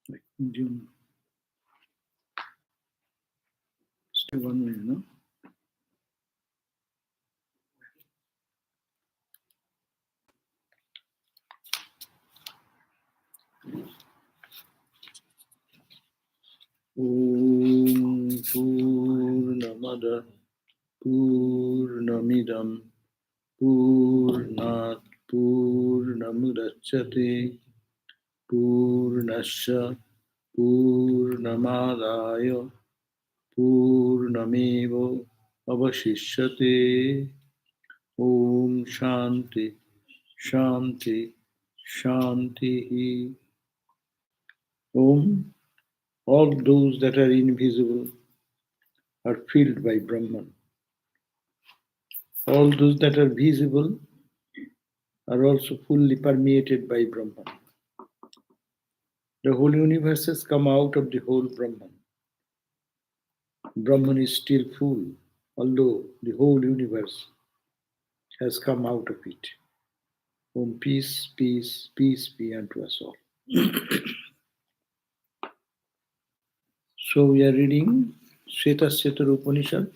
Like June. Still 1 minute, no? Om Purnamada Purnamidam Purnat Purnamudachyate Purnasya Purnamadaya Purnamevo Avashishyate. Om Shanti Shanti Shanti. Om. All those that are invisible are filled by Brahman. All those that are visible are also fully permeated by Brahman. The whole universe has come out of the whole Brahman. Brahman is still full, although the whole universe has come out of it. Om peace, peace, peace be unto us all. So we are reading Shwetashwatara Upanishad,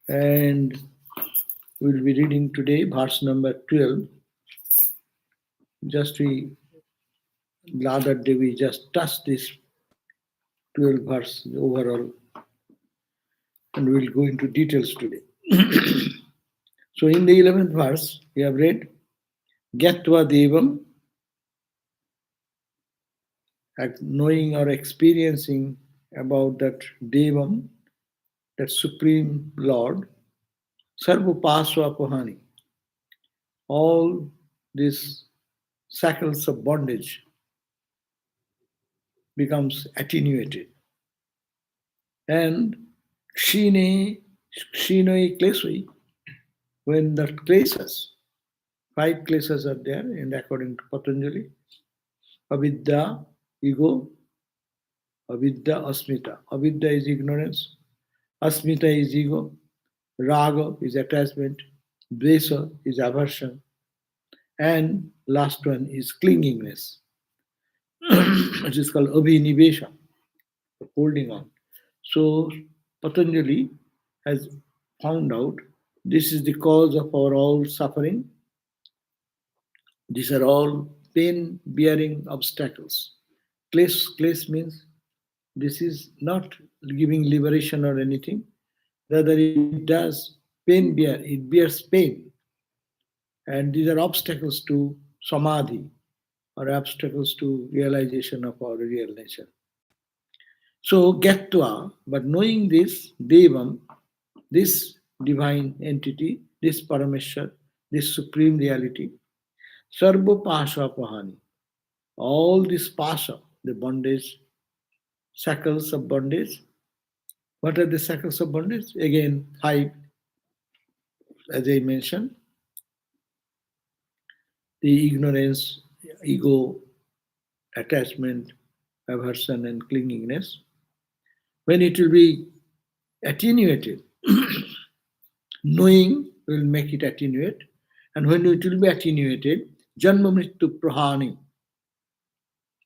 and we will be reading today verse number 12. The other day we just touched this 12 verse overall, and we will go into details today. So in the 11th verse, we have read, Gyatva Devam, knowing or experiencing about that Devam, that Supreme Lord, Sarvapasva Pahani, all these shackles of bondage becomes attenuated. And Kshinoi Klesoi, when the klesas, 5 klesas are there, and according to Patanjali, Avidya, ego, Avidya, Asmita. Avidya is ignorance, Asmita is ego, Raga is attachment, Dvesa is aversion, and last one is clingingness, which is called Abhinivesha, holding on. So Patanjali has found out this is the cause of our all suffering. These are all pain-bearing obstacles. Klesha means this is not giving liberation or anything. Rather, it does it bears pain. And these are obstacles to samadhi, or obstacles to realization of our real nature. So, Gyatva, but knowing this, Devam, this divine entity, this Parameshwar, this supreme reality, Sarva Pasha Pahani, all this Pasha, the bondage, shackles of bondage. What are the shackles of bondage? Again, 5, as I mentioned, the ignorance, ego, attachment, aversion, and clingingness. When it will be attenuated, knowing will make it attenuate, and when it will be attenuated, Janma Mrityu Prahani,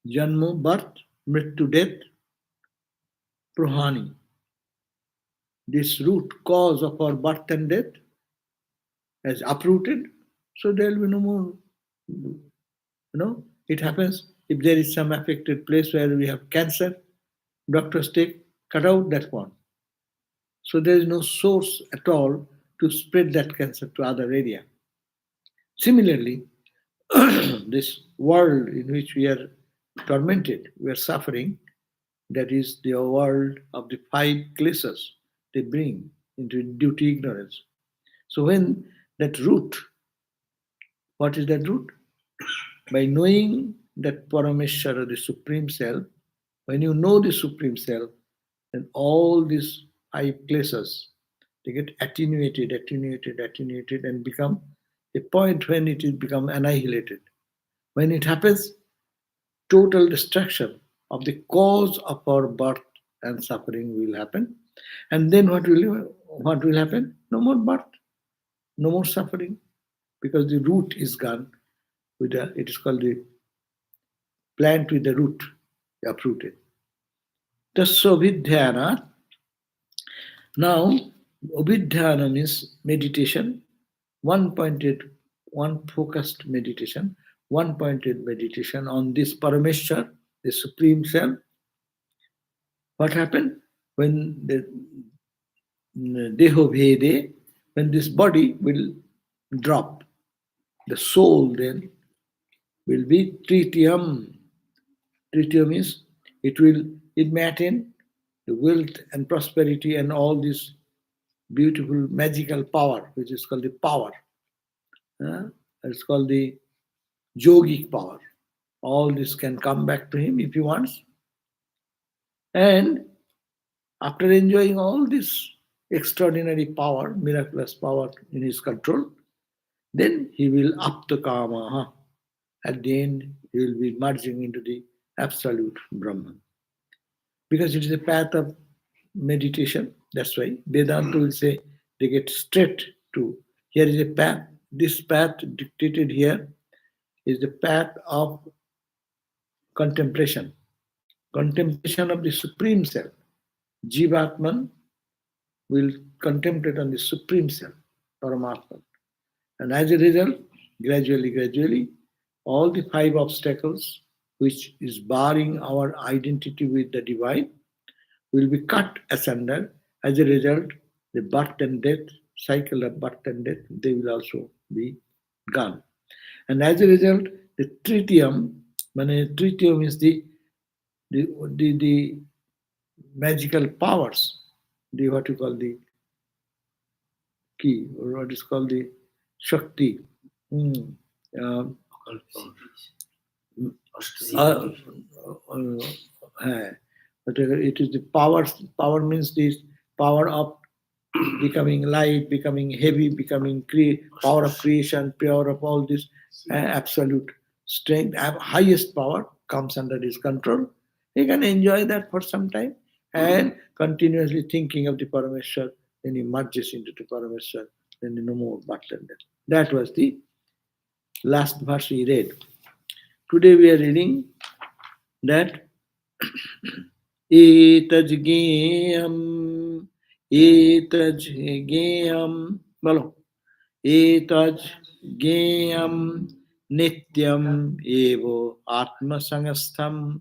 Janma, birth, Mrityu, death, Prahani, this root cause of our birth and death has uprooted, so there will be no more. It happens if there is some affected place where we have cancer, doctors cut out that one. So there is no source at all to spread that cancer to other area. Similarly, this world in which we are tormented, we are suffering, that is the world of the 5 kleshas they bring into duty ignorance. So when that root, what is that root? By knowing that Parameshwara, the Supreme Self, when you know the Supreme Self, then all these 5 kleshas, they get attenuated, and become a point when it will become annihilated. When it happens, total destruction of the cause of our birth and suffering will happen. And then what will happen? No more birth, no more suffering, because the root is gone. It is called the plant with the root. uprooted. Tasya vidhyana. Now, Abhidhyana means meditation, one pointed, one focused meditation, one pointed meditation on this Parameshwar, the Supreme Self. What happened? When the Deho Bhede, when this body will drop, the soul then will be Tritium. Tritium is it may attain the wealth and prosperity and all this beautiful magical power, which is called the power. It's called the yogic power. All this can come back to him if he wants. And after enjoying all this extraordinary power, miraculous power in his control, then he will up the kama. At the end, he will be merging into the absolute Brahman. Because it is a path of meditation. That's why Vedanta will say they get straight to. Here is a path. This path dictated here is the path of contemplation. Contemplation of the Supreme Self. Jivatman will contemplate on the Supreme Self, Paramatman. And as a result, gradually, all the five obstacles which is barring our identity with the divine will be cut asunder. As a result, the birth and death, cycle of birth and death, they will also be gone. And as a result, the tritium is the magical powers, the what you call the key, or what is called the Shakti. Uh, uh, whatever it is, the power. Power means this power of becoming light, becoming heavy, becoming power of creation, power of all this absolute strength, highest power comes under his control. He can enjoy that for some time and continuously thinking of the Parameshwar, then he merges into the Parameshwar, then no more but than that. That was the last verse we read. Today we are reading that etajgeyam etajgeyam bolo etajgeyam nityam evo atma sangastham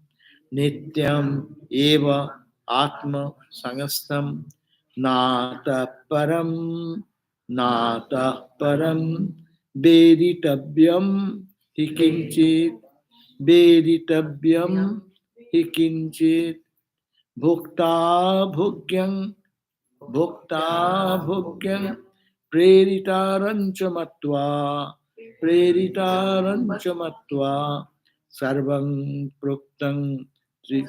nityam eva atma sangastham nata param veditavyam hikinchit veditavyam hikinchit bhukta bhugyam bhukta bhugyam preritarancha matva sarvam proktam tri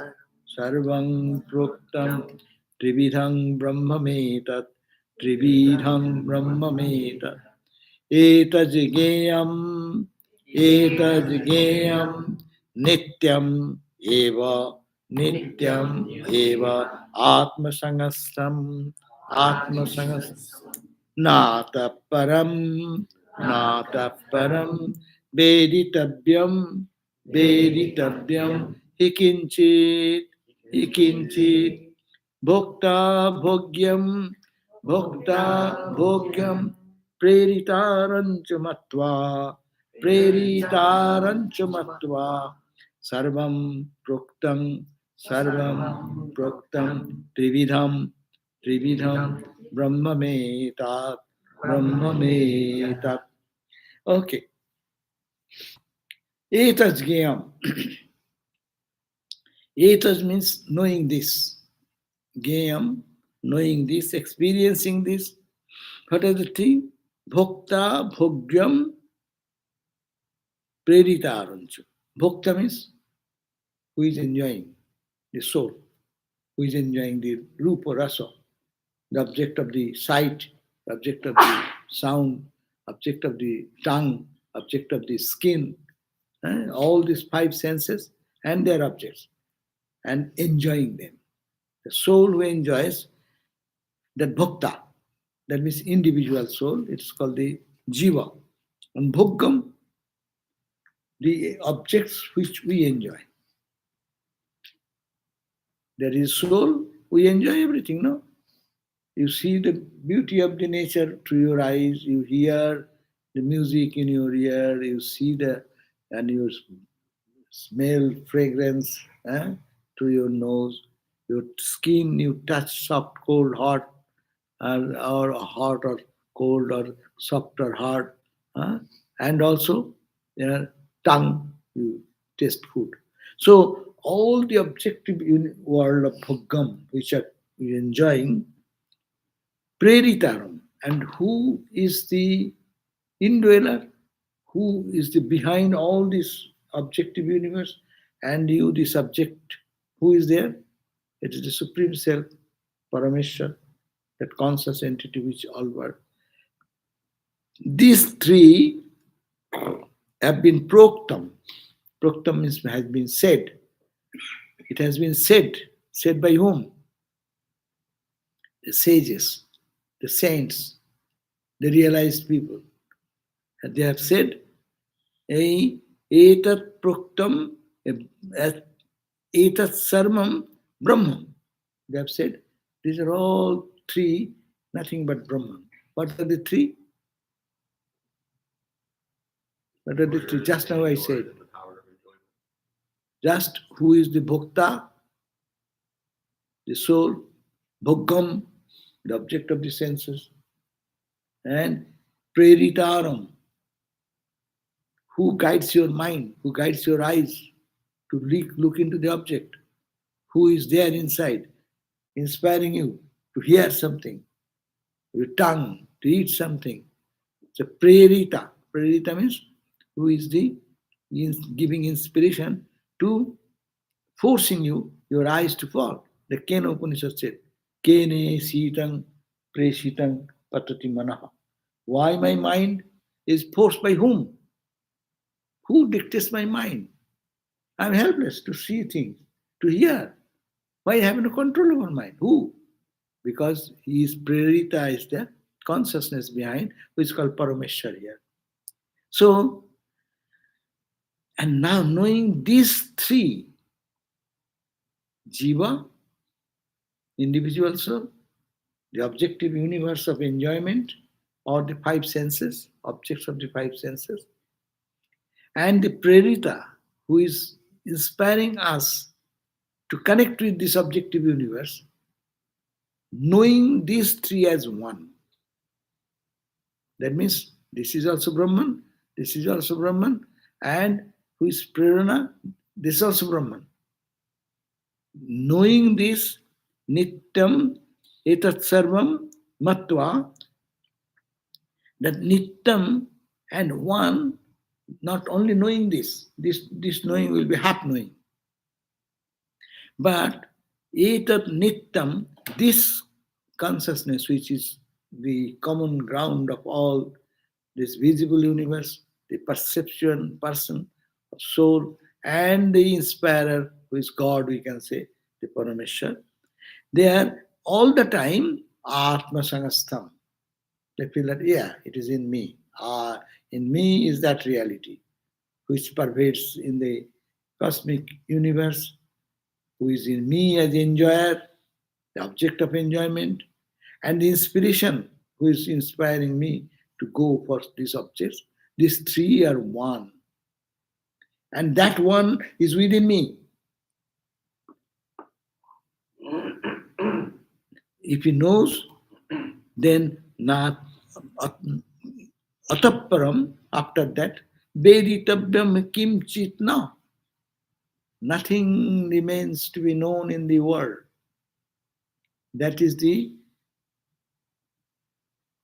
sarvam proktam trividham brahmametat trividham brahmametat etajgeyam etajgeyam nityam eva nityam eva atmasangastam atmasangastam nata param veditavyam veditavyam hikinchit bhokta bhogyam preritarancha matva sarvam proktam trividham brahmametat. Okay. Etas gayam. Etas means knowing this. Gayam, knowing this, experiencing this. What is the thing? Bhokta bhogyam preritarancha. Bhokta means who is enjoying, the soul, who is enjoying the rupa rasa, the object of the sight, the object of the sound, object of the tongue, object of the skin, all these five senses and their objects, and enjoying them. The soul who enjoys that bhakta, that means individual soul, it's called the jiva. And bhogam, the objects which we enjoy. There is soul, we enjoy everything, no? You see the beauty of the nature through your eyes, you hear the music in your ear, you see the, and you smell fragrance through your nose, your skin, you touch soft, cold, hot, or hot or cold or soft or hard, and also tongue, you taste food. So all the objective world of bhogam, which are we enjoying, preritaram, and who is the indweller, who is the behind all this objective universe, and you the subject, who is there? It is the supreme self, Parameshwar, that conscious entity which all were. These three have been proktam. Proktam has been said. It has been said. Said by whom? The sages, the saints, the realized people. And they have said, etat proktam, etat sarvam brahman. They have said, these are all three, nothing but Brahman. What are the three? What are the three? Just now I said. Just who is the bhokta, the soul, bhogam, the object of the senses, and preritaram, who guides your mind, who guides your eyes to look into the object, who is there inside, inspiring you to hear something, your tongue to eat something. So prerita. Prerita means who is the giving inspiration to forcing you, your eyes to fall. The Kena Upanishad said, Kene sitang presitang patati manaha. Why my mind is forced by whom? Who dictates my mind? I'm helpless to see things, to hear. Why I have no control over mind? Who? Because he is prioritized the consciousness behind, which is called Parameshwar here. So, and now knowing these three, Jiva, individual soul, the objective universe of enjoyment, or the five senses, objects of the five senses, and the Prerita, who is inspiring us to connect with this objective universe, knowing these three as one. That means this is also Brahman, this is also Brahman, and who is Prerana, this is also Brahman. Knowing this, Nityam etat sarvam matva, that Nityam and one, not only knowing this knowing will be half knowing, but etat nityam, this consciousness which is the common ground of all this visible universe, the perception person of soul, and the inspirer who is God, we can say, the Parameshwar, they are all the time Atma Sangastham. They feel that, yeah, it is in me. In me is that reality which pervades in the cosmic universe, who is in me as enjoyer, the object of enjoyment, and the inspiration who is inspiring me to go for these objects. These three are one. And that one is within me. If he knows, then not atapparam, after that, veditavyam kim chitna. Nothing remains to be known in the world. That is the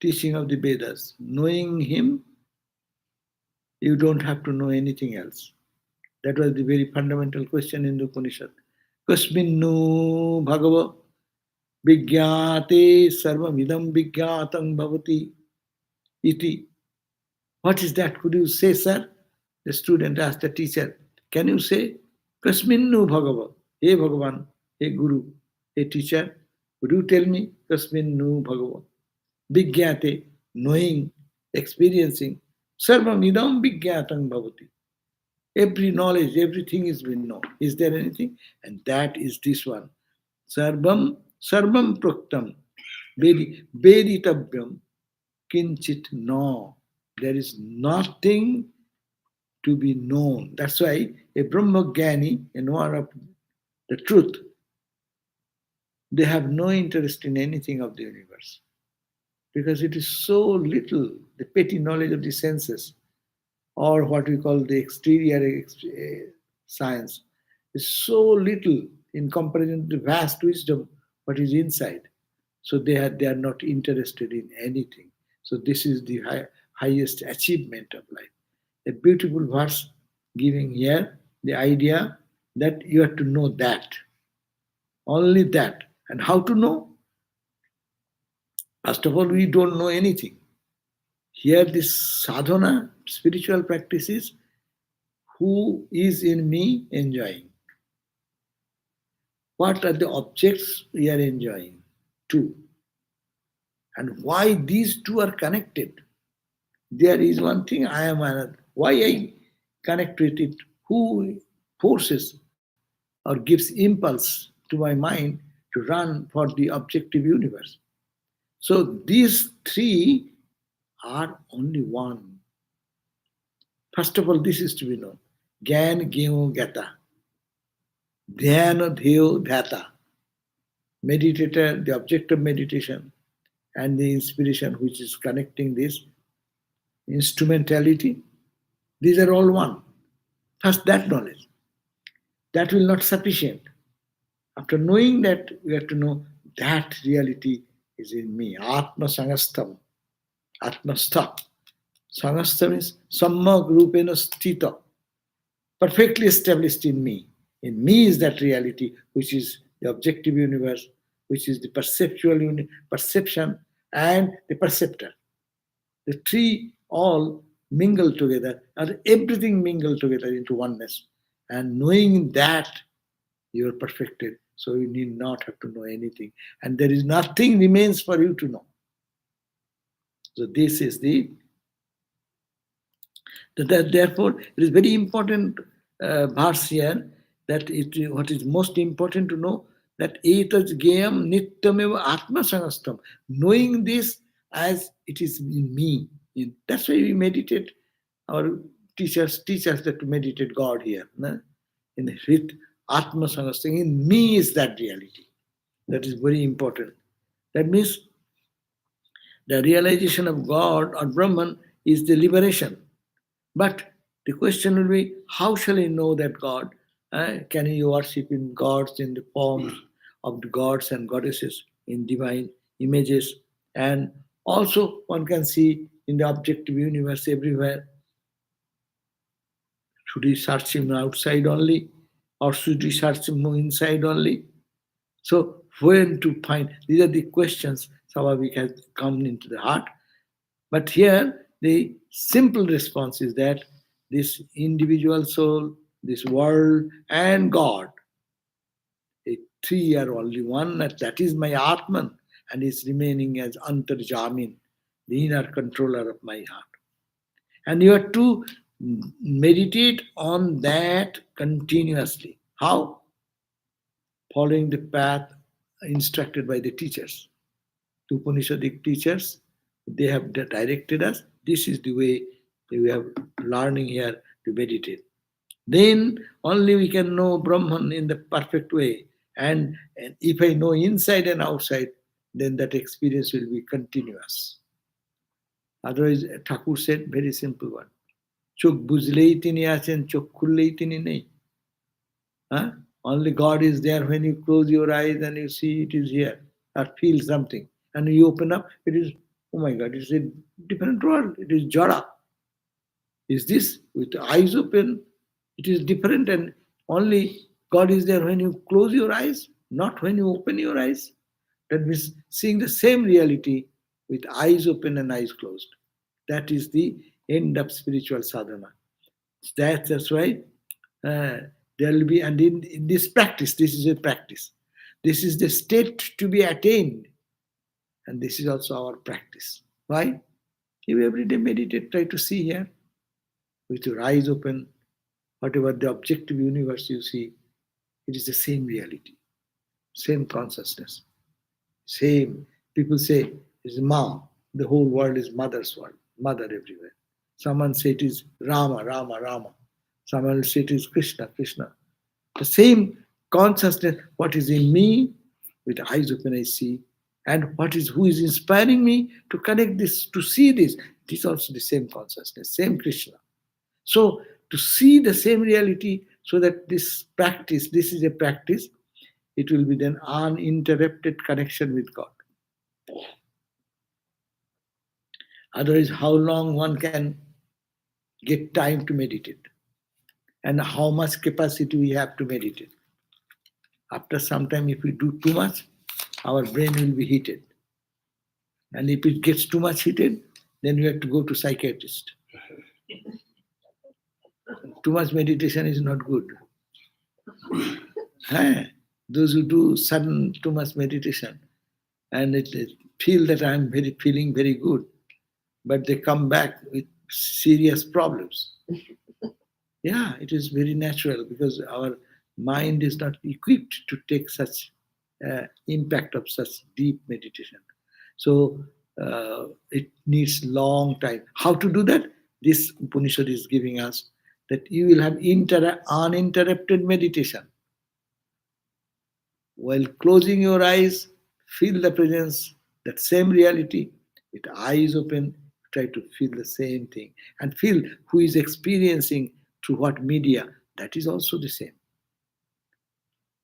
teaching of the Vedas. Knowing him, you don't have to know anything else. That was the very fundamental question in the Upanishad. Kasminnu bhagava vigyate sarvamidam vigyatam bhavati iti. What is that? Could you say, sir? The student asked the teacher, can you say, Kasminnu bhagava, hey Bhagavan, hey Guru, hey teacher, would you tell me, Kasminnu bhagava, vigyate, knowing, experiencing, sarvamidam vigyatam bhavati. Every knowledge, everything is been known. Is there anything? And that is this one. Sarvam, sarvam proktam, veditavyam, kinchit no. There is nothing to be known. That's why a Brahmagyani, a knower of the truth, they have no interest in anything of the universe because it is so little, the petty knowledge of the senses, or what we call the exterior science, is so little in comparison to the vast wisdom what is inside. So they are not interested in anything. So this is the highest achievement of life. A beautiful verse giving here the idea that you have to know that, only that. And how to know? First of all, we don't know anything. Here, this sadhana, spiritual practice is who is in me enjoying. What are the objects we are enjoying? Two. And why these two are connected? There is one thing, I am another. Why I connect with it? Who forces or gives impulse to my mind to run for the objective universe? So these three are only one. First of all, this is to be known. Gyan Gyo Gata. Dhyana Dhyo Dhata. Meditator, the object of meditation, and the inspiration which is connecting this instrumentality, these are all one. First, that knowledge. That will not sufficient. After knowing that, we have to know that reality is in me. Atma Sangastam. Atmastha. Sangastam means Sammak Rupena Sthita. Perfectly established in me. In me is that reality which is the objective universe, which is the perception and the perceptor. The three all mingle together, and everything mingle together into oneness. And knowing that, you are perfected. So you need not have to know anything. And there is nothing remains for you to know. So this is therefore, it is very important verse here that what is most important to know that etas gayam nityameva atma sangastam. Knowing this as it is in me. That's why we meditate. Our teachers teach us that to meditate God here. No? In Hrit atma sangastam. In me is that reality. That is very important. That means the realization of God or Brahman is the liberation. But the question will be, how shall I know that God? Can you worship in gods in the forms of the gods and goddesses in divine images? And also one can see in the objective universe everywhere. Should we search him outside only? Or should we search him inside only? So when to find? These are the questions Swabhavik has come into the heart. But here the simple response is that this individual soul, this world, and God, the three are only one, and that is my Atman, and is remaining as Antarjamin, the inner controller of my heart. And you have to meditate on that continuously. How? Following the path instructed by the teachers. The Upanishadic teachers, they have directed us. This is the way we are learning here to meditate. Then only we can know Brahman in the perfect way. And if I know inside and outside, then that experience will be continuous. Otherwise, Thakur said, very simple one. চোখ বুঝলেই তিনি আছেন, চোখ খুললেই তিনি নেই. Huh? Only God is there when you close your eyes and you see it is here, or feel something. And you open up, it is, oh my God, it's a different world. It is Jara. Is this with the eyes open? It is different, and only God is there when you close your eyes, not when you open your eyes. That means seeing the same reality with eyes open and eyes closed. That is the end of spiritual sadhana. That's why there will be, and in this practice, this is a practice. This is the state to be attained. And this is also our practice. Why? You every day meditate, try to see here with your eyes open, whatever the objective universe you see, it is the same reality. Same consciousness. Same. People say it's Ma. The whole world is mother's world. Mother everywhere. Someone say it is Rama, Rama, Rama. Someone will say it is Krishna, Krishna. The same consciousness, what is in me, with eyes open I see, and what is who is inspiring me to connect this, to see this. It is also the same consciousness, same Krishna. So to see the same reality, so that this practice, this is a practice, it will be then uninterrupted connection with God. Otherwise, how long one can get time to meditate, and how much capacity we have to meditate. After some time, if we do too much, our brain will be heated. And if it gets too much heated, then we have to go to psychiatrist. Too much meditation is not good. Those who do sudden too much meditation and it feel that I'm feeling very good, but they come back with serious problems. Yeah, it is very natural because our mind is not equipped to take such impact of such deep meditation. So it needs long time. How to do that? This Upanishad is giving us that you will have uninterrupted meditation. While closing your eyes, feel the presence, that same reality. With eyes open, try to feel the same thing and feel who is experiencing through what media. That is also the same.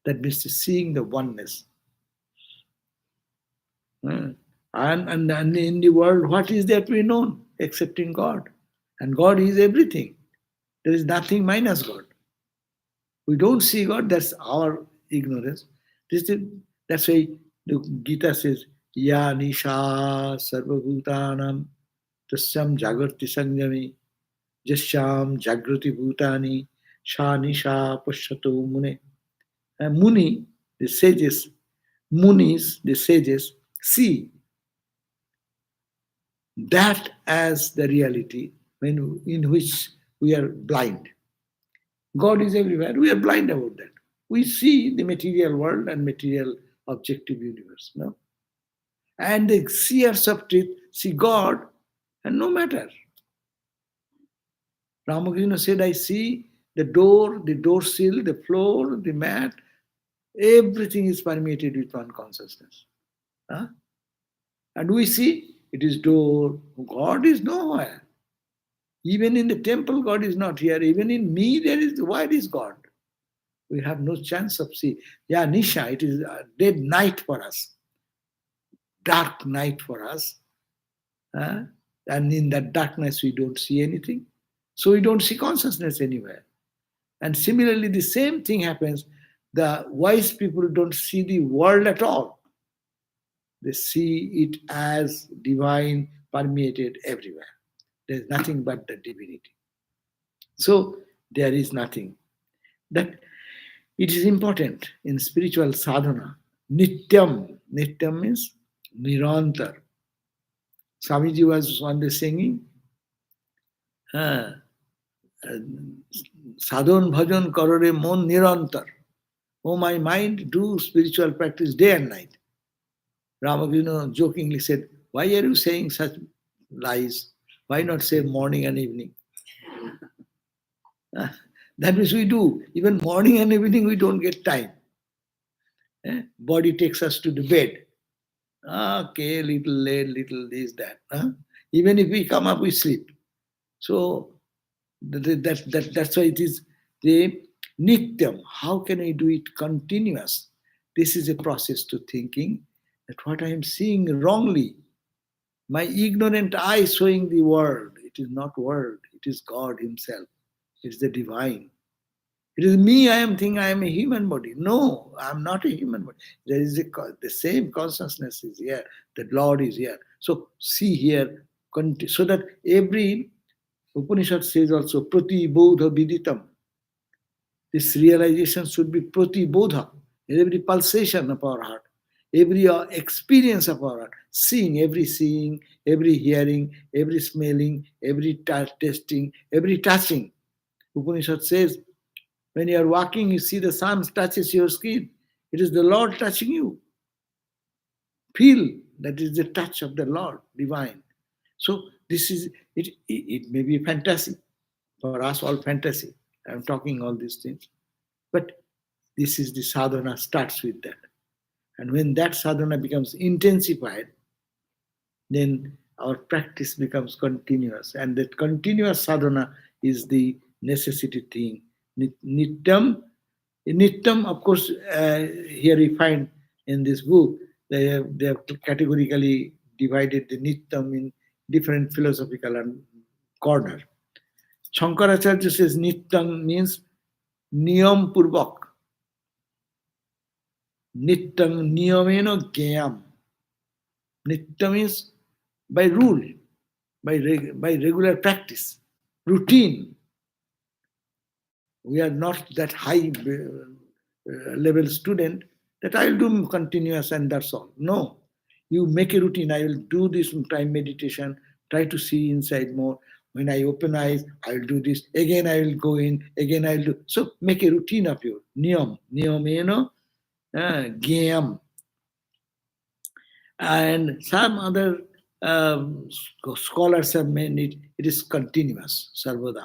That means seeing the oneness. And in the world, what is there to be known excepting God? And God is everything. There is nothing minus God. We don't see God, that's our ignorance. That's why the Gita says, Ya Nisha Sarvabhutanam Tasyam Jagrati Sanjami Jasyam Jagrati Bhutani Sha Nisha Pashato Mune. Muni, the sages, Munis, the sages, see that as the reality in which we are blind. God is everywhere. We are blind about that. We see the material world and material objective universe. No? And the seers of truth see God and no matter. Ramakrishna said, I see the door sill, the floor, the mat, everything is permeated with one consciousness. Huh? And we see it is door. God is nowhere. Even in the temple, God is not here. Even in me, where is God? We have no chance of seeing. Yeah, Nisha, it is a dead night for us. Dark night for us. And in that darkness, we don't see anything. So we don't see consciousness anywhere. And similarly, the same thing happens. The wise people don't see the world at all. They see it as divine, permeated everywhere. There's nothing but the divinity. So there is nothing. That it is important in spiritual sadhana. Nityam. Nityam means nirantar. Swamiji was one day singing, sadhan bhajan karore mon nirantar. Oh, my mind, do spiritual practice day and night. Ramakrishna jokingly said, why are you saying such lies? Why not say morning and evening? That means we do. Even morning and evening we don't get time. Body takes us to the bed. Okay, little late, little this, that. Even if we come up, we sleep. So that's why it is the nityam. How can I do it continuous? This is a process to thinking that what I am seeing wrongly, my ignorant eye showing the world. It is not world, it is God Himself. It is the divine. It is me, I am thinking I am a human body. No, I am not a human body. There is the same consciousness is here. The Lord is here. So see here, so that every Upanishad says also, prati bodha viditam. This realization should be prati bodha. Every pulsation of our heart, every experience of our heart, seeing, every hearing, every smelling, every tasting, every touching. Upanishad says, when you are walking, you see the sun touches your skin. It is the Lord touching you. Feel that is the touch of the Lord, divine. So this is it. It may be fantasy for us, all fantasy. I'm talking all these things, but this is the sadhana starts with that, and when that sadhana becomes intensified, then our practice becomes continuous, and that continuous sadhana is the necessity thing. Nityam, nityam, of course, here we find in this book they have categorically divided the nityam in different philosophical and corner. Shankaracharya says nityam means niyam purvak. Nityam niyamena gyam. Nitya means by rule, by regular practice, routine. We are not that high level student that I will do continuous and that's all. No. You make a routine. I will do this time meditation, try to see inside more. When I open eyes, I will do this. Again, I will go in. Again, I will do. So make a routine of your niyam. Niyamena gyam. And some other scholars have made it, it is continuous, sarvada.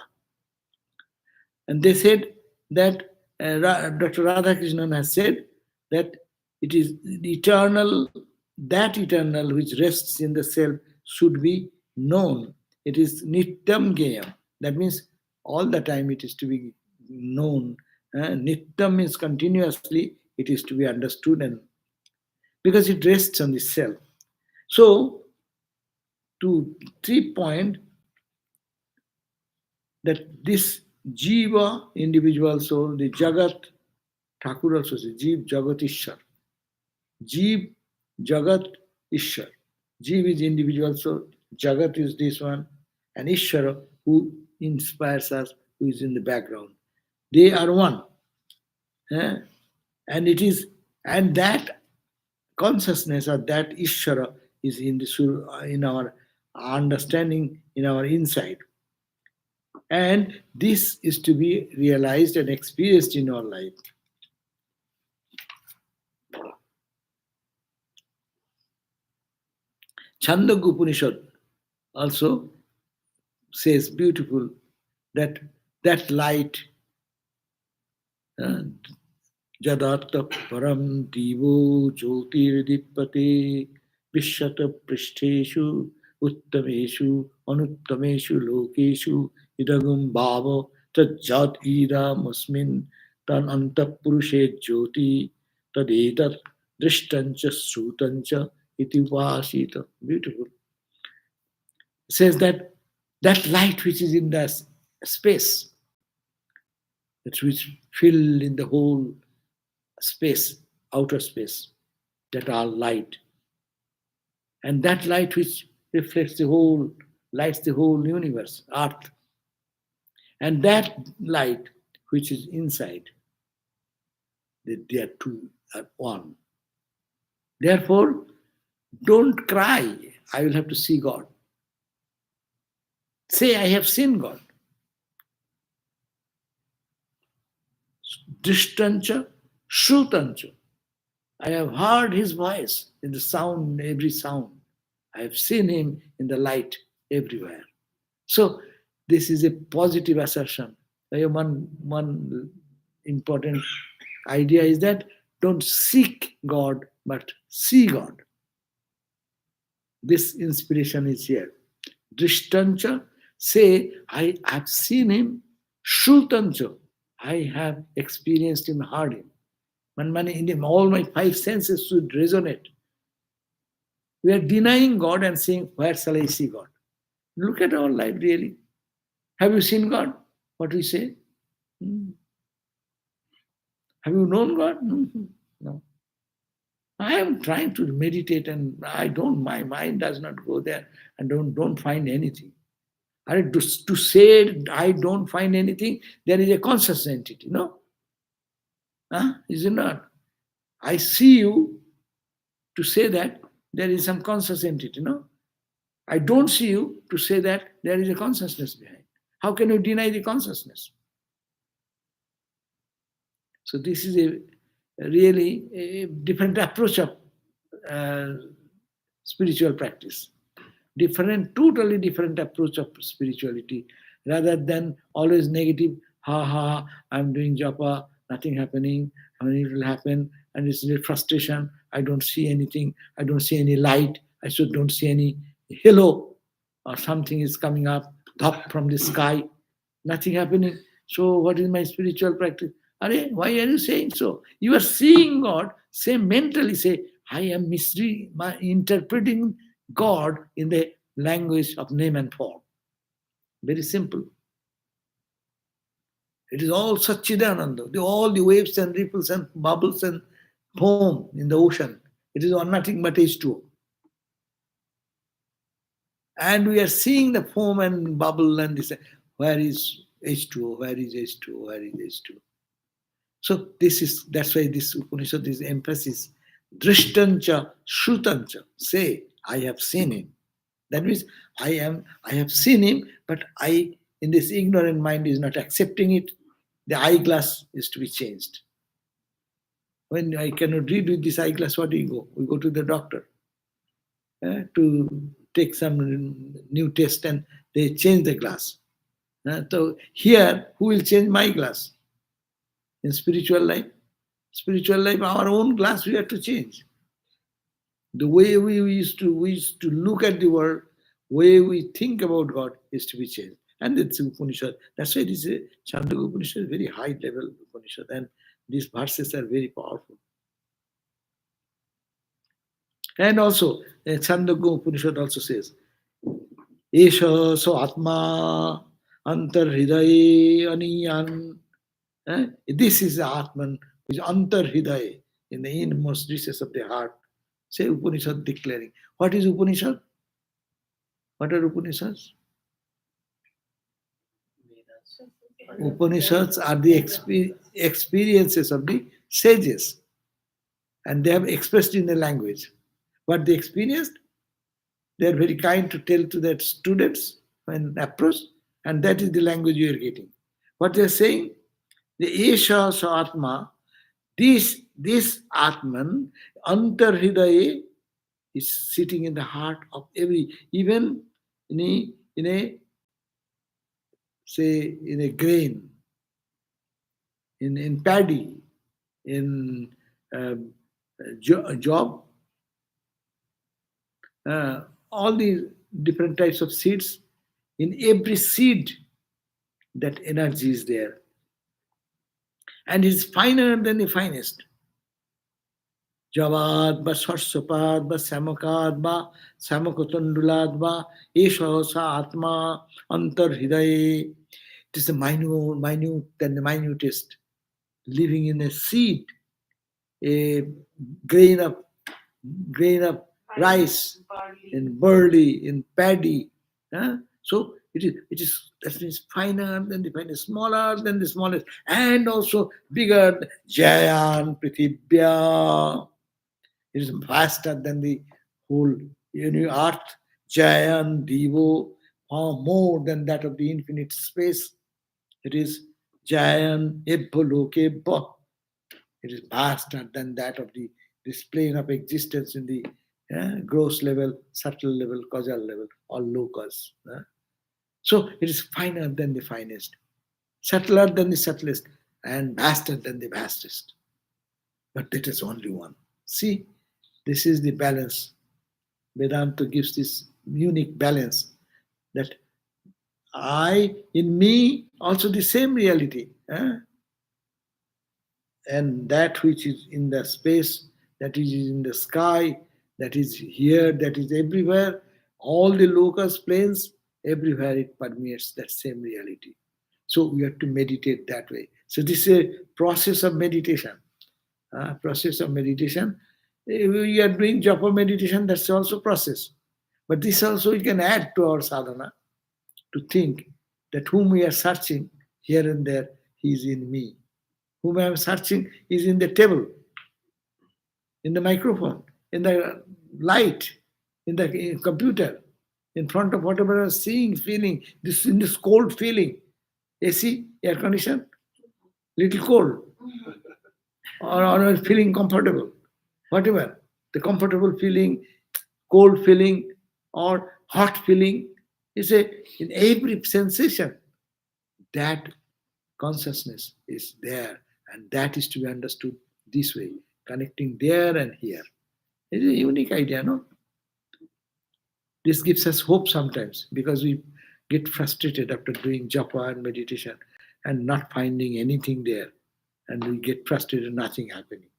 And they said that Dr. Radhakrishnan has said that it is eternal, that eternal which rests in the self should be known. It is nityam geyam. That means all the time it is to be known. Nityam means continuously, it is to be understood, and because it rests on the self. So, to 3 point, that this jiva, individual soul, the jagat, Thakur also says, jiv jagat ishar. Jiv jagat ishar. Jiv is individual soul, jagat is this one, and Ishara who inspires us, who is in the background. They are one. And it is, and that consciousness or that Ishara is in our understanding, in our inside. And this is to be realized and experienced in our life. Chandogya Upanishad also says beautiful that that light, Jadatta param divo jyotirdipate vishata prishteshu uttameshu anuttameshu lokeshu idagum bhava tajjat ida musmin tan antapurushe jyoti tadetat drishtancha srutancha iti vasita. Beautiful. It says that that light which is in the space, that which fill in the whole space, outer space, that are light. And that light which reflects the whole, lights the whole universe, earth. And that light which is inside, they are two, are one. Therefore, don't cry, I will have to see God. Say, I have seen God. Drishtancha, shrutancha. I have heard his voice in the sound, every sound. I have seen him in the light everywhere. So this is a positive assertion. One important idea is that don't seek God, but see God. This inspiration is here. Drishtancha, say, I have seen him. Shrutancha, I have experienced him, heard him. All my five senses should resonate. We are denying God and saying, where shall I see God? Look at our life really. Have you seen God? What we say? Have you known God? No. I am trying to meditate and my mind does not go there and don't find anything. To say I don't find anything, there is a conscious entity, no? Is it not? I see you, to say that there is some conscious entity, no? I don't see you, to say that there is a consciousness behind. How can you deny the consciousness? So this is really a different approach of uh, spiritual practice. Different, totally different approach of spirituality, rather than always negative. Ha ha, I'm doing japa, nothing happening, and it will happen, and it's a frustration. I don't see anything, I don't see any light, I should don't see any halo, or something is coming up, top from the sky, nothing happening. So what is my spiritual practice? Are, why are you saying so? You are seeing God, say mentally, say, I am interpreting God in the language of name and form. Very simple. It is all Satchidananda. All the waves and ripples and bubbles and foam in the ocean. It is all nothing but H2O. And we are seeing the foam and bubble and this. Where is H2O? Where is H2O? Where is H2O? So that's why this Upanishad is emphasis. Drishtancha, Shrutancha. Say, I have seen him. That means I have seen him, but I, in this ignorant mind, is not accepting it. The eyeglass is to be changed. When I cannot read with this eyeglass, what do you go? We go to the doctor to take some new test, and they change the glass. So here, who will change my glass? In spiritual life, our own glass we have to change. The way we used to look at the world, way we think about God is to be changed. And it's Upanishad. That's why it is a Chandogya Upanishad, very high level Upanishad, and these verses are very powerful. And also, Chandogya Upanishad also says, Esha so Atma Antar Hridaye Aniyan. This is the Atman, which is Antar Hridaye, in the inmost recess of the heart. Say Upanishad declaring. What is Upanishad? What are Upanishads? Upanishads are the experiences of the sages, and they have expressed in a language. What they experienced, they are very kind to tell to their students when approached, and that is the language you are getting. What they are saying, the Esha Atma, this Atman, Antar Hridaye, is sitting in the heart of every, even in a say in a grain, in paddy, in job, all these different types of seeds. In every seed, that energy is there, and is finer than the finest. Javad ba Sarshapad ba Samakad ba Samakotandulad ba Esha sa Atma Antar Hridaye. It is the minute than the minutest, living in a seed, a grain of rice, in barley, in paddy. So it is that means finer than the finest, smaller than the smallest, and also bigger. Jayan Prithibhya. It is vaster than the whole earth. Jayan Devo, far more than that of the infinite space. It is Jayan Ebboloke. It is vaster than that of this plane of existence in the gross level, subtle level, causal level, or locus. So it is finer than the finest, subtler than the subtlest, and vaster than the vastest. But that is only one. See, this is the balance. Vedanta gives this unique balance that in me, also the same reality. And that which is in the space, that is in the sky, that is here, that is everywhere, all the locus planes, everywhere it permeates that same reality. So we have to meditate that way. So this is a process of meditation. Process of meditation. We are doing japa meditation, that's also process. But this also we can add to our sadhana, to think that whom we are searching here and there, he is in me. Whom I am searching is in the table, in the microphone, in the light, in the computer, in front of whatever I'm seeing, feeling, in this cold feeling. AC, air condition, little cold. or feeling comfortable, whatever. The comfortable feeling, cold feeling, or hot feeling is in every sensation. That consciousness is there, and that is to be understood this way, connecting there and here. It is a unique idea, no? This gives us hope sometimes because we get frustrated after doing japa and meditation and not finding anything there, and we get frustrated, nothing happening.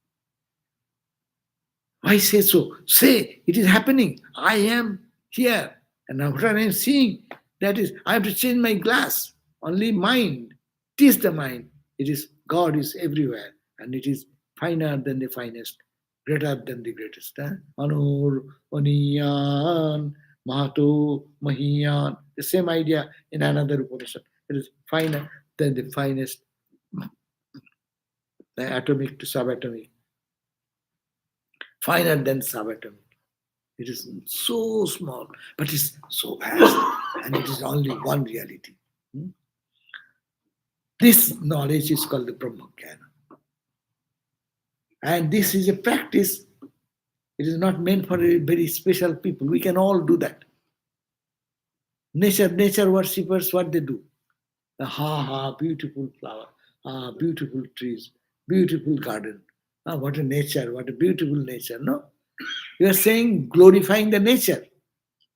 Why say so? Say it is happening. I am here, and now what I am seeing, that is, I have to change my glass. Only mind. Teach the mind. It is God is everywhere, and it is finer than the finest, greater than the greatest. Anur, Oniyan, Mahato, Mahiyan. The same idea in another Upanishad. It is finer than the finest, the atomic to subatomic, finer than subatomic. It is so small, but it's so vast, and it is only one reality. This knowledge is called the Brahmajnana. And this is a practice. It is not meant for a very special people. We can all do that. Nature worshippers, what they do? Beautiful flower. Beautiful trees. Beautiful garden. What a nature, what a beautiful nature. No? You are saying glorifying the nature.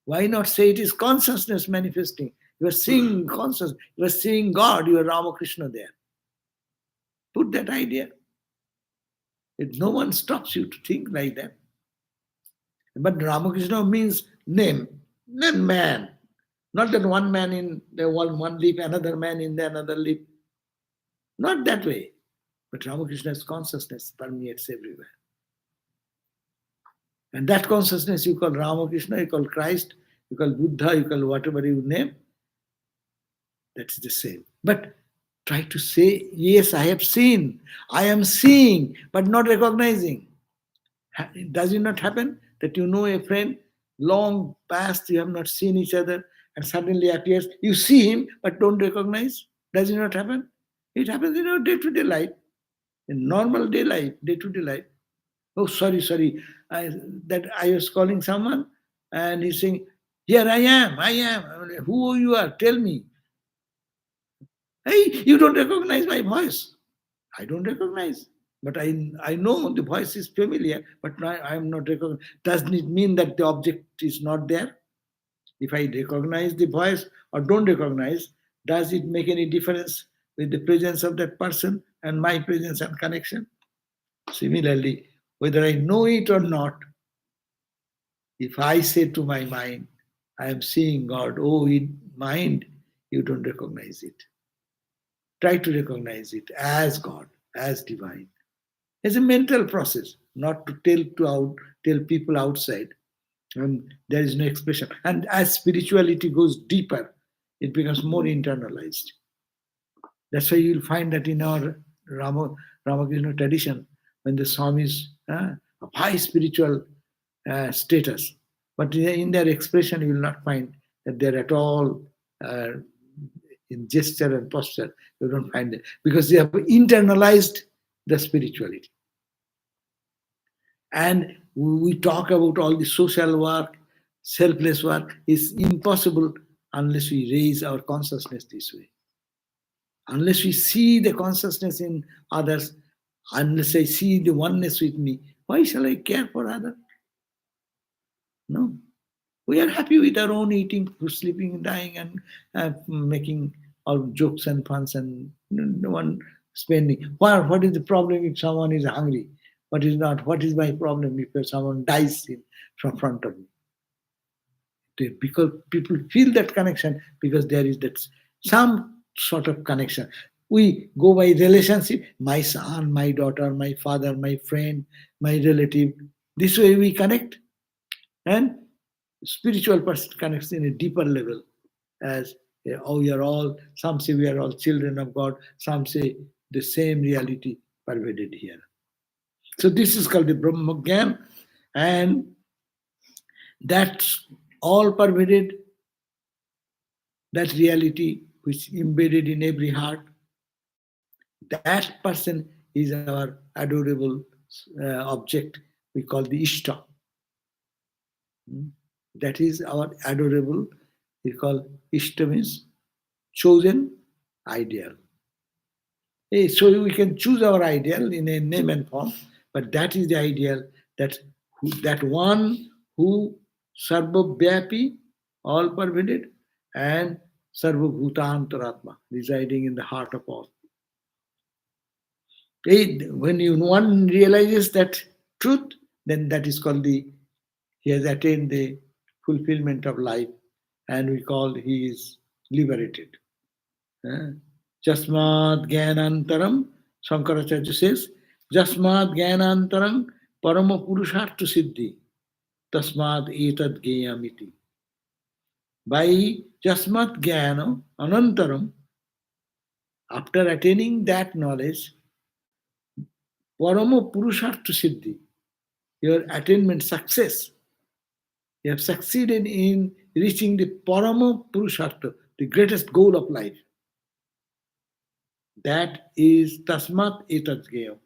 Why not say it is consciousness manifesting? You are seeing consciousness. You are seeing God. You are Ramakrishna there. Put that idea. No one stops you to think like that. But Ramakrishna means name, not man. Not that one man in the one leaf, another man in the another leaf. Not that way. But Ramakrishna's consciousness permeates everywhere. And that consciousness you call Ramakrishna, you call Christ, you call Buddha, you call whatever you name, that's the same. But try to say, yes, I have seen, I am seeing, but not recognizing. Does it not happen that you know a friend, long past, you have not seen each other, and suddenly appears, you see him, but don't recognize? Does it not happen? It happens in our day-to-day life, in normal day-to-day life. Oh, sorry, that I was calling someone, and he's saying, here I am. Who you are? Tell me. Hey, you don't recognize my voice. I don't recognize. But I know the voice is familiar, but I am not recognizing. Doesn't it mean that the object is not there? If I recognize the voice or don't recognize, does it make any difference with the presence of that person and my presence and connection? Similarly, whether I know it or not, if I say to my mind, I am seeing God, oh, mind, you don't recognize it. Try to recognize it as God, as divine. It's a mental process, not to tell people outside. And there is no expression. And as spirituality goes deeper, it becomes more internalized. That's why you'll find that in our Ramakrishna tradition, when the Swamis of high spiritual status, but in their expression, you will not find that they're at all in gesture and posture. You don't find it because they have internalized the spirituality. And we talk about all the social work, selfless work is impossible unless we raise our consciousness this way. Unless we see the consciousness in others, unless I see the oneness with me, why shall I care for others? No. We are happy with our own eating, sleeping, dying, and making our jokes and funs, and no one spending. What is the problem if someone is hungry? What is not? What is my problem if someone dies from front of me? Because people feel that connection because there is that some sort of connection. We go by relationship, my son, my daughter, my father, my friend, my relative. This way we connect. And spiritual person connects in a deeper level as oh, we are all, some say we are all children of God, some say the same reality pervaded here. So this is called the Brahmagyan, and that's all pervaded, that reality which embedded in every heart. That person is our adorable object we call the Ishta. Hmm? That is our adorable, we call Ishta means chosen ideal. So we can choose our ideal in a name and form, but that is the ideal that one who sarvabhyapi, all pervaded, and sarvabhutantaratma, residing in the heart of all. When one realizes that truth, then that is called he has attained the fulfillment of life, and we call he is liberated. Jasmad Jnanantaram, Shankaracharya says, Jasmad Jnanantaram Parama Purushartha Siddhi, Tasmad Etad Geyamiti. By Jasmat Jnana Anantaram, after attaining that knowledge, Parama Purushartha Siddhi, your attainment success, you have succeeded in reaching the Parama Purushartha, the greatest goal of life. That is Tasmat Etad Geyam.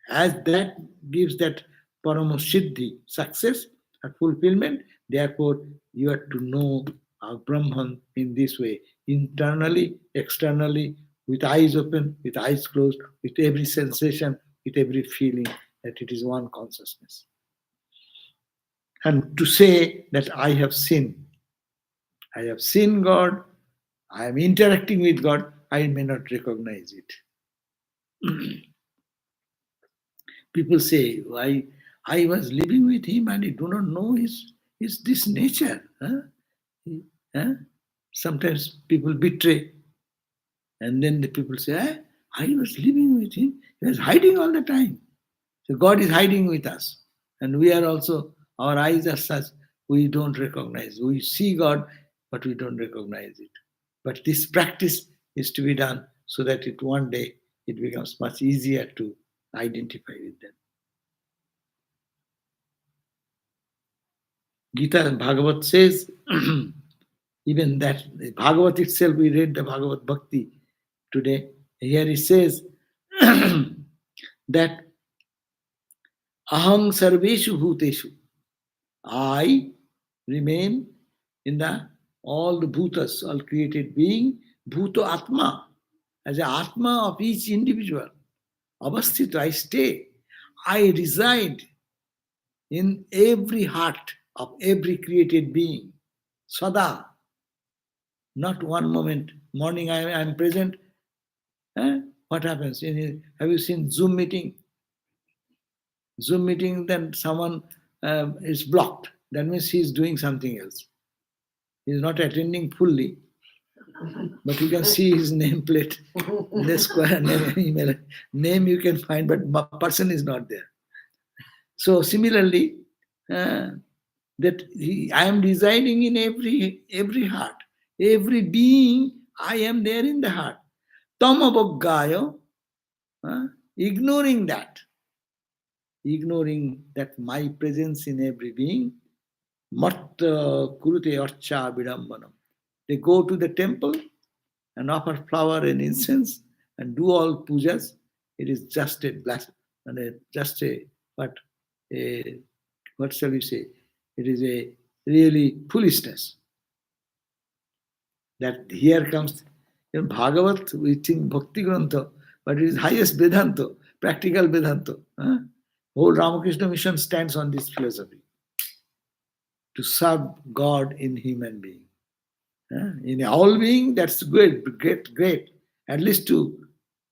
As that gives that paramasiddhi, success and fulfillment, therefore you are to know Brahman in this way, internally, externally, with eyes open, with eyes closed, with every sensation, with every feeling that it is one consciousness. And to say that I have seen God, I am interacting with God, I may not recognize it. People say, I was living with him and I do not know his this nature. Huh? Huh? Sometimes people betray, and then the people say, I was living with him, he was hiding all the time. So God is hiding with us. And we are also, our eyes are such, we don't recognize. We see God, but we don't recognize it. But this practice is to be done so that one day it becomes much easier to identify with them. Gita and Bhagavat says, even that, Bhagavat itself, we read the Bhagavat Bhakti today. Here it says that Aham Sarveshu Bhuteshu, I remain in all the bhutas, all created being, bhuto atma, as an atma of each individual. Avasthita, I stay. I reside in every heart of every created being. Sada, not one moment. Morning I am present. What happens? Have you seen Zoom meeting? Zoom meeting, then someone is blocked. That means he is doing something else. He is not attending fully, but you can see his nameplate, the square name, email name you can find, but person is not there. So similarly, I am residing in every heart, every being. I am there in the heart. Tamabhaggayo, ignoring that my presence in every being, matta kurute archa vidambanam. They go to the temple and offer flower and incense and do all pujas. It is just a what shall we say? It is a really foolishness. That here comes Bhagavat, we think Bhakti Grantha, but it is highest Vedanta, practical Vedanta. Whole Ramakrishna mission stands on this philosophy. To serve God in human being. In all being, that's good, great. At least to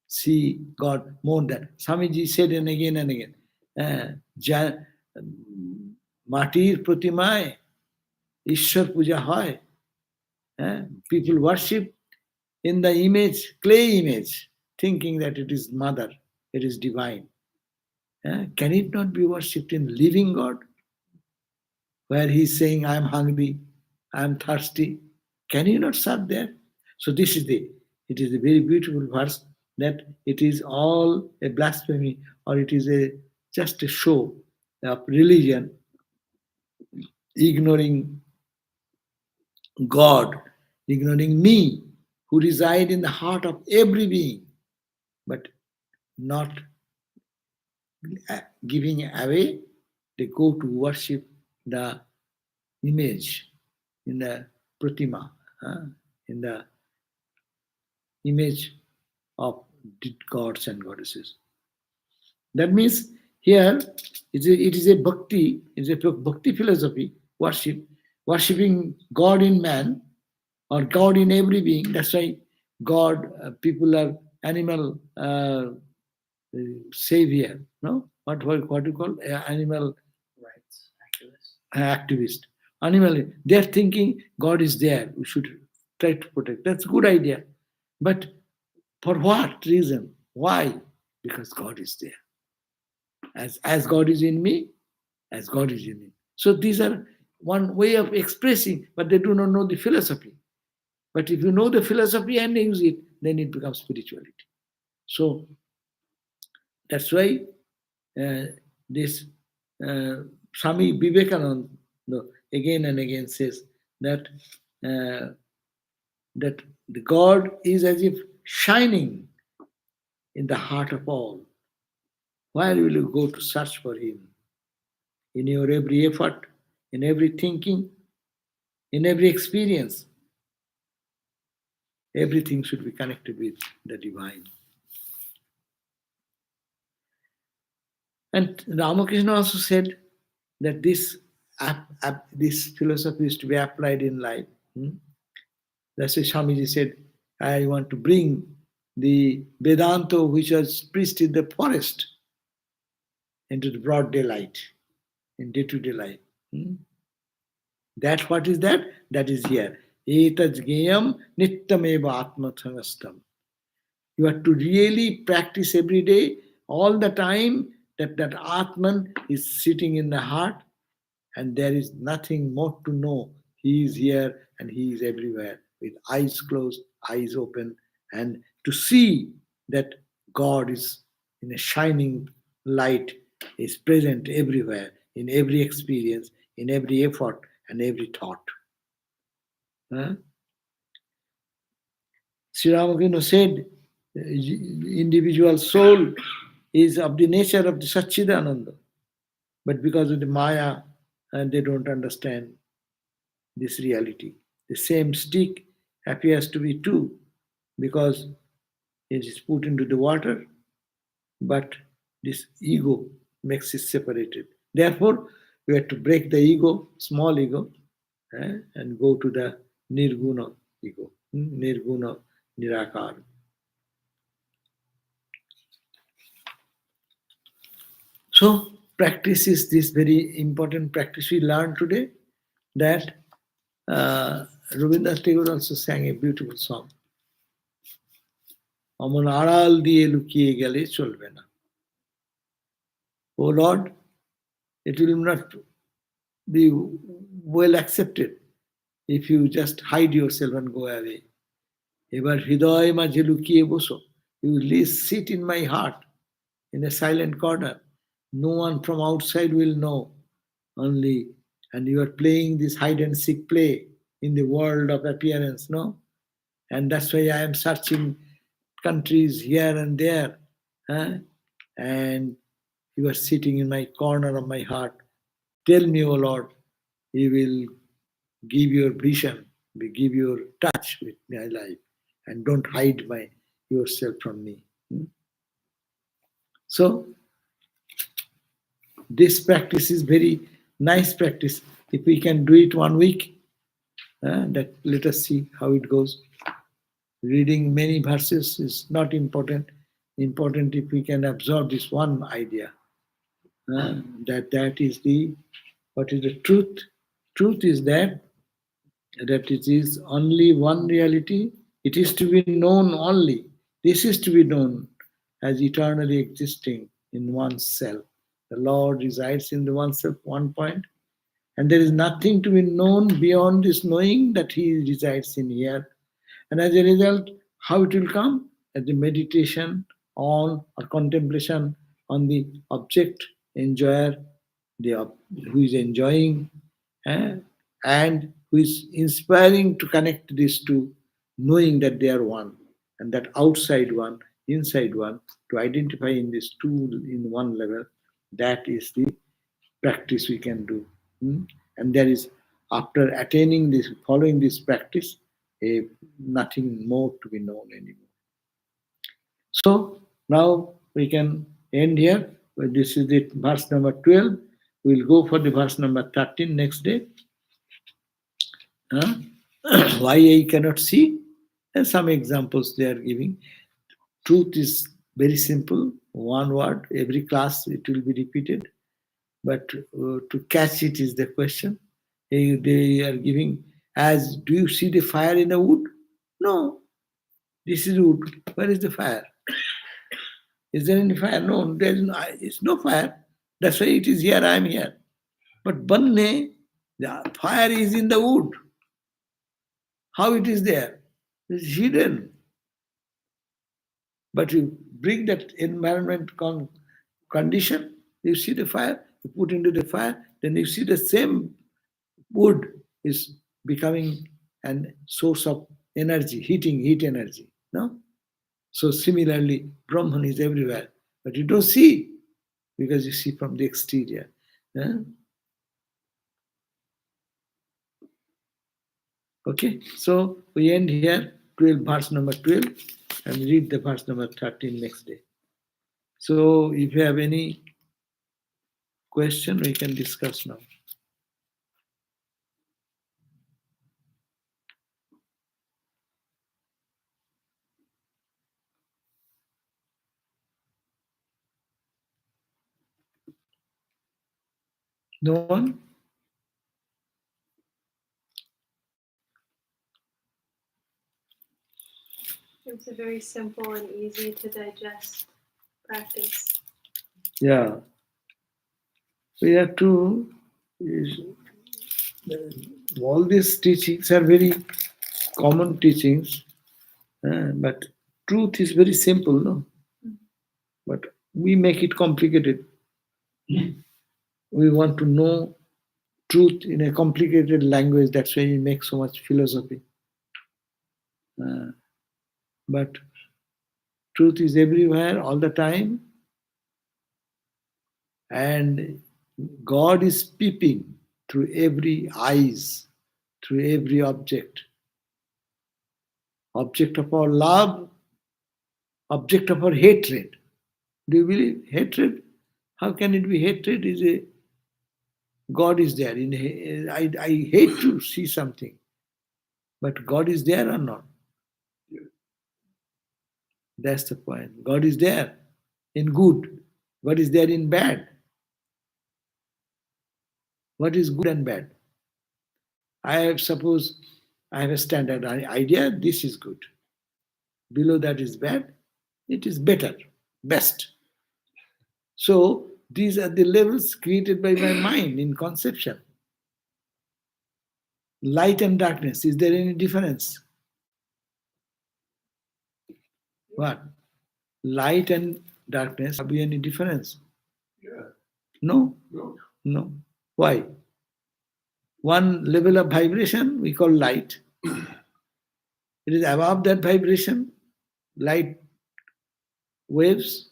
see God more than. Swamiji said and again and again, মাটির প্রতিমায় ঈশ্বর পূজা হয়. People worship in the image, clay image, thinking that it is mother, it is divine. Can it not be worshipped in living God? Where he is saying, I am hungry, I am thirsty. Can you not serve there? So it is a very beautiful verse that it is all a blasphemy, or it is just a show of religion, ignoring God, ignoring me, who reside in the heart of every being, but not giving away, they go to worship the image in the pratima, in the image of gods and goddesses. That means here it is a bhakti, it is a bhakti philosophy, worshipping God in man or God in every being. That's why God, people are animal savior, no? What do you call animal Rights activists. activist? Animal, they're thinking God is there. We should try to protect. That's a good idea, but for what reason? Why? Because God is there. As God is in me, as God is in him. So these are one way of expressing, but they do not know the philosophy. But if you know the philosophy and use it, then it becomes spirituality. So that's why uh, this Swami Vivekananda again and again says that that the God is as if shining in the heart of all. Where will you go to search for him? In your every effort, in every thinking, in every experience, everything should be connected with the divine. And Ramakrishna also said that this philosophy is to be applied in life. That's why Swamiji said, I want to bring the Vedanta which was preached in the forest into the broad daylight, in day-to-day life. That what is that? That is here. Etaj geyam nittameva atmathanastam. You have to really practice every day, all the time, that Atman is sitting in the heart and there is nothing more to know. He is here and he is everywhere with eyes closed, eyes open, and to see that God is in a shining light, is present everywhere, in every experience, in every effort, and every thought. Huh? Sri Ramakrishna said, individual soul is of the nature of the Satchidananda. But because of the Maya, they don't understand this reality. The same stick appears to be two because it is put into the water, but this ego makes it separated. Therefore, we have to break the ego, small ego, and go to the nirguna ego, nirguna nirakar. So, practice is this very important practice we learned today that Rabindranath Tagore also sang a beautiful song. অমন আড়াল দিয়ে লুকিয়ে গেলে চলবে না. Oh Lord, it will not be well accepted if you just hide yourself and go away. এবার হৃদয় মাঝে লুকিয়ে বসো. You sit in my heart in a silent corner. No one from outside will know. Only, and you are playing this hide and seek play in the world of appearance, no? And that's why I am searching countries here and there. And you are sitting in my corner of my heart. Tell me, O Lord, you will give your vision, give your touch with my life, and don't hide yourself from me. So, this practice is very nice practice. If we can do it 1 week, that let us see how it goes. Reading many verses is not important. Important if we can absorb this one idea. That is what is the truth. Truth is that it is only one reality. It is to be known only. This is to be known as eternally existing in oneself. The Lord resides in the oneself, one point, and there is nothing to be known beyond this knowing that He resides in here. And as a result, how it will come? As the meditation on or contemplation on the object, enjoyer, who is enjoying, and who is inspiring to connect these two, knowing that they are one, and that outside one, inside one, to identify in these two in one level, That is the practice we can do. Hmm? And there is, after attaining this, following this practice, nothing more to be known anymore. So now we can end here. Well, this is the verse number 12. We'll go for the verse number 13 next day. Huh? Why I cannot see? And some examples they are giving. Truth is very simple, one word. Every class it will be repeated. But to catch it is the question. They are giving, as do you see the fire in a wood? No, this is wood. Where is the fire? Is there any fire? No, there is no fire. That's why it is here, I am here. But Banne, the fire is in the wood. How it is there? It's hidden. But you bring that environment condition, you see the fire, you put into the fire, then you see the same wood is becoming an source of energy, heat energy. No? So similarly, Brahman is everywhere, but you don't see because you see from the exterior. Huh? Okay, so we end here, 12, verse number 12, and read the verse number 13 next day. So if you have any question, we can discuss now. No one? It's a very simple and easy to digest practice. Yeah. We have to, all these teachings are very common teachings, but truth is very simple, no? But we make it complicated. We want to know truth in a complicated language. That's why we make so much philosophy. But truth is everywhere, all the time, and God is peeping through every eyes, through every object. Object of our love, object of our hatred. Do you believe hatred? How can it be hatred? Is a God is there. I hate to see something, but God is there or not? That's the point. God is there in good. God is there in bad. What is good and bad? Suppose I have a standard idea, this is good. Below that is bad, it is better, best. So these are the levels created by my mind in conception. Light and darkness, is there any difference? What? Light and darkness, have you any difference? Yeah. No? No. No. Why? One level of vibration we call light. It is above that vibration, light waves,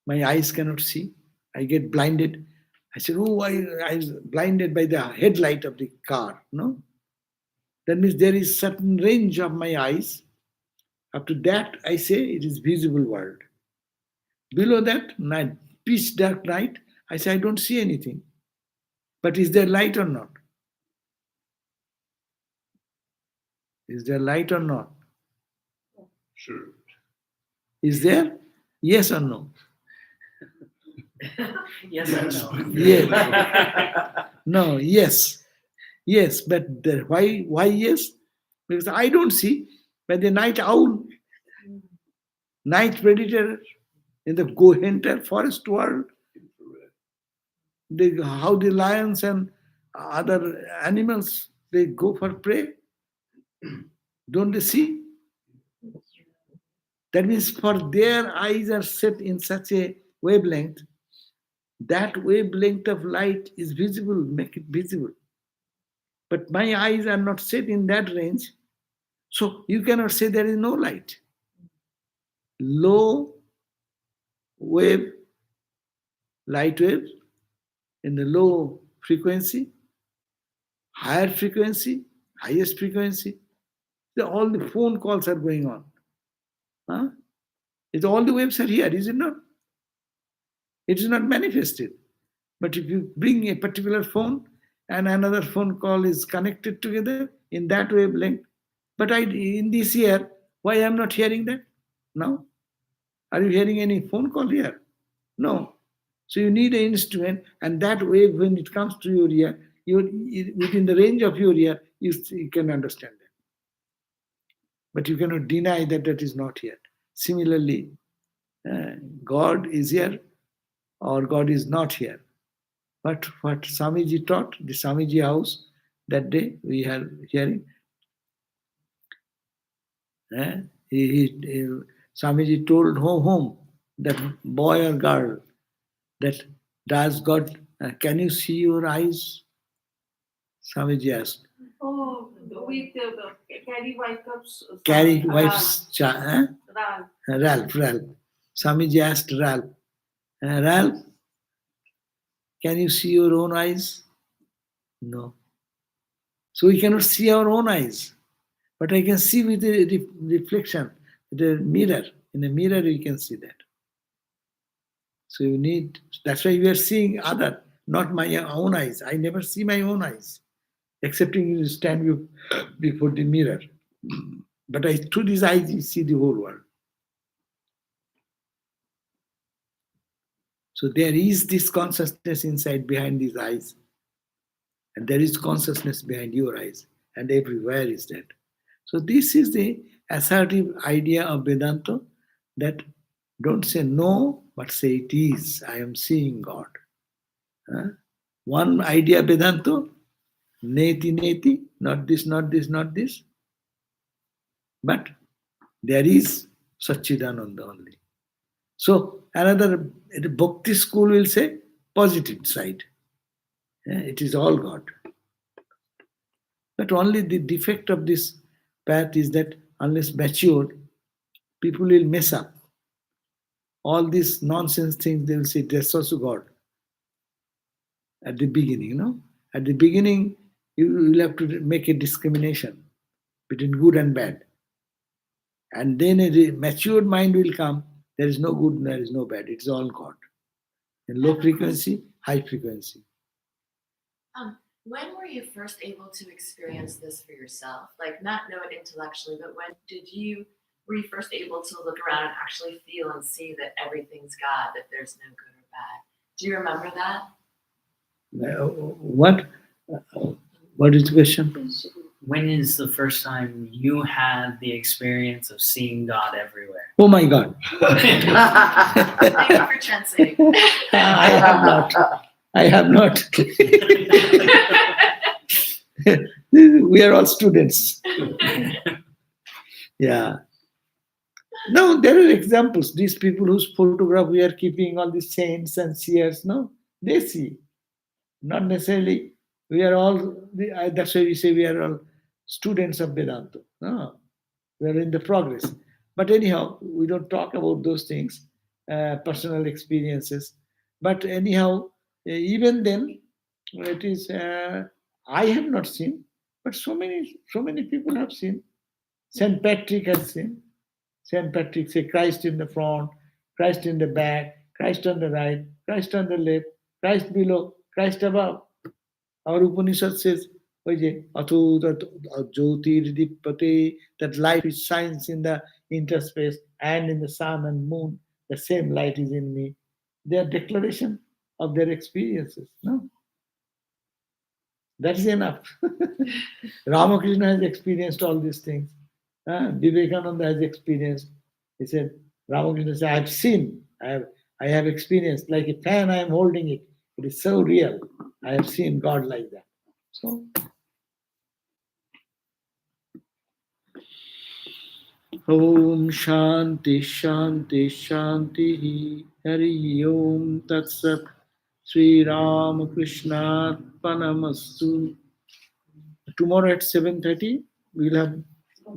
my eyes cannot see. I get blinded. I said, oh, I was blinded by the headlight of the car. No? That means there is certain range of my eyes. Up to that, I say it is visible world. Below that, night, pitch dark night, I say I don't see anything. But is there light or not? Is there light or not? Sure. Is there? Yes or no? Yes or no? Yes. No, yes. Yes, but why yes? Because I don't see. But the night owl, night predator in the go enter forest world, how the lions and other animals they go for prey. Don't they see? That means for their eyes are set in such a wavelength, that wavelength of light is visible, make it visible. But my eyes are not set in that range, so you cannot say there is no light. Low wave light waves, in the low frequency, higher frequency, highest frequency. All the phone calls are going on. Huh? All the waves are here, is it not? It is not manifested. But if you bring a particular phone and another phone call is connected together in that wavelength, but in this year, why I am not hearing that? No. Are you hearing any phone call here? No. So you need an instrument, and that wave, when it comes to your ear, within the range of your ear, you can understand that. But you cannot deny that that is not here. Similarly, God is here or God is not here. But what Swamiji taught, the Swamiji house, that day we are hearing, eh, Swamiji told home, that boy or girl, that does God, can you see your eyes? Swamiji asked. Oh, with carry white cups. Carry wife's Ral. Ralph. Swamiji asked Ralph, Ralph, can you see your own eyes? No. So we cannot see our own eyes. But I can see with the reflection, the mirror. In a mirror, you can see that. So you need, that's why we are seeing other, not my own eyes. I never see my own eyes, excepting you stand before the mirror. But through these eyes, you see the whole world. So there is this consciousness inside behind these eyes. And there is consciousness behind your eyes. And everywhere is that. So this is the assertive idea of Vedanta, that don't say no, but say it is. I am seeing God. One idea Vedanta, neti, not this, not this, not this. But there is Satchidananda only. So another, the Bhakti school will say positive side. It is all God. But only the defect of this path is that unless matured, people will mess up. All these nonsense things, they will say, that's also God. At the beginning, At the beginning, you will have to make a discrimination between good and bad. And then a matured mind will come, there is no good, there is no bad. It's all God. In low frequency, high frequency. When were you first able to experience this for yourself? Like, not know it intellectually, but when were you first able to look around and actually feel and see that everything's God, that there's no good or bad? Do you remember that? What? What is the question? When is the first time you had the experience of seeing God everywhere? Oh my God. Thank you for translating. I have not. We are all students. Yeah. No, there are examples. These people whose photograph we are keeping, all these saints and seers, no, they see. Not necessarily, we are all, that's why we say we are all students of Vedanta. No, we are in the progress. But anyhow, we don't talk about those things, personal experiences. But anyhow, even then, it is, I have not seen, but so many people have seen. St. Patrick has seen. St. Patrick say Christ in the front, Christ in the back, Christ on the right, Christ on the left, Christ below, Christ above. Our Upanishad says, that light which shines in the interspace and in the sun and moon, the same light is in me. Their declaration of their experiences. No? That is enough. Ramakrishna has experienced all these things. Vivekananda has experienced. He said, Ramakrishna said, I have seen, I have experienced, like a fan, I am holding it. It is so real. I have seen God like that. So, Om Shanti Shanti Shanti Hari Om Tat Sat Sri Ramakrishna Panamastu. Tomorrow at 7:30 we'll have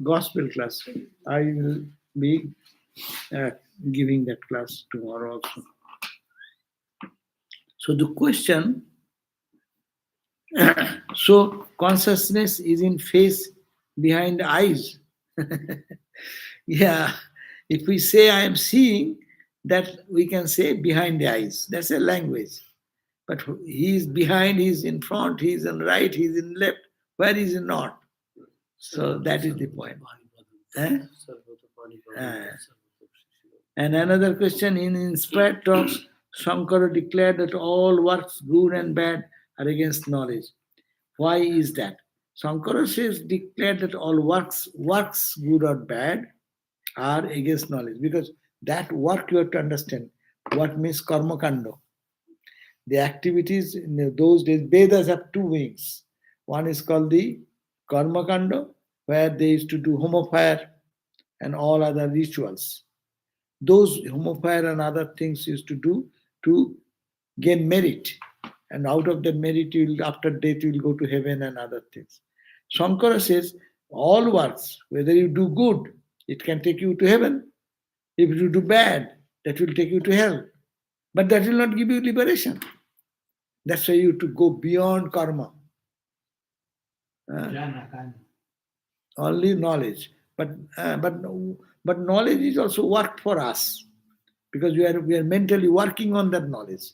gospel class. I will be giving that class tomorrow also. So the question, so consciousness is in face behind the eyes. Yeah, if we say I am seeing, that we can say behind the eyes. That's a language. But he is behind, he is in front, he is in right, he is in left. Where is he not? So that is the point. Eh? And another question, in inspired talks, Shankara declared that all works, good and bad, are against knowledge. Why is that? Shankara says, declared that all works, good or bad, are against knowledge. Because that work you have to understand. What means karma kanda? The activities in those days, Vedas have two wings. One is called the karma kanda, where they used to do home fire and all other rituals. Those home fire and other things used to do to gain merit. And out of that merit, you will, after death, you will go to heaven and other things. Shankara says, all works, whether you do good, it can take you to heaven. If you do bad, that will take you to hell. But that will not give you liberation. That's why you have to go beyond karma. Only knowledge. But knowledge is also work for us, because we are mentally working on that knowledge.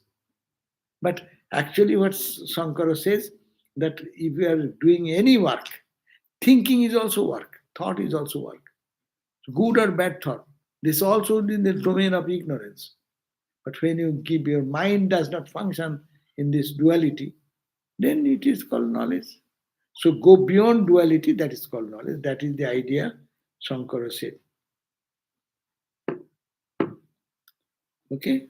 But actually what Shankara says, that if we are doing any work, thinking is also work, thought is also work. Good or bad thought. This also in the domain of ignorance. But when you keep your mind does not function in this duality, then it is called knowledge. So go beyond duality, that is called knowledge. That is the idea Shankara said. Okay?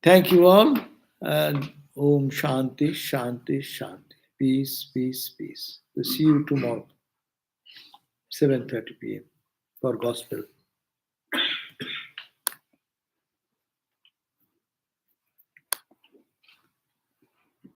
Thank you all. And Om Shanti, Shanti, Shanti. Peace, peace, peace. We'll see you tomorrow, 7:30 p.m. for Gospel.